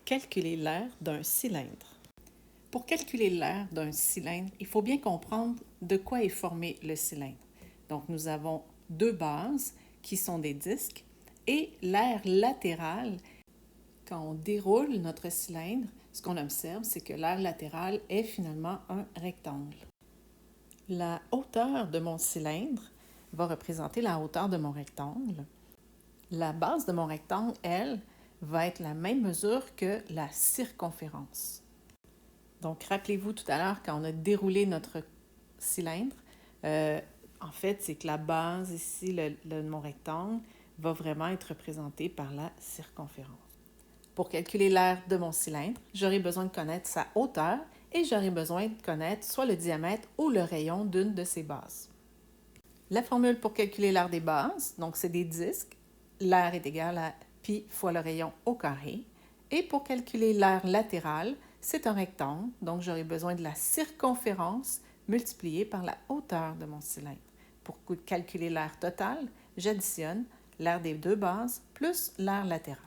Calculer l'aire d'un cylindre. Pour calculer l'aire d'un cylindre, il faut bien comprendre de quoi est formé le cylindre. Donc, nous avons deux bases qui sont des disques et l'aire latérale. Quand on déroule notre cylindre, ce qu'on observe, c'est que l'aire latérale est finalement un rectangle. La hauteur de mon cylindre va représenter la hauteur de mon rectangle. La base de mon rectangle, elle, va être la même mesure que la circonférence. Donc, rappelez-vous tout à l'heure, quand on a déroulé notre cylindre, en fait, c'est que la base ici, mon rectangle, va vraiment être représentée par la circonférence. Pour calculer l'aire de mon cylindre, j'aurai besoin de connaître sa hauteur et j'aurai besoin de connaître soit le diamètre ou le rayon d'une de ses bases. La formule pour calculer l'aire des bases, donc c'est des disques. L'aire est égale à pi fois le rayon au carré. Et pour calculer l'aire latérale, c'est un rectangle, donc j'aurai besoin de la circonférence multipliée par la hauteur de mon cylindre. Pour calculer l'aire totale, j'additionne l'aire des deux bases plus l'aire latérale.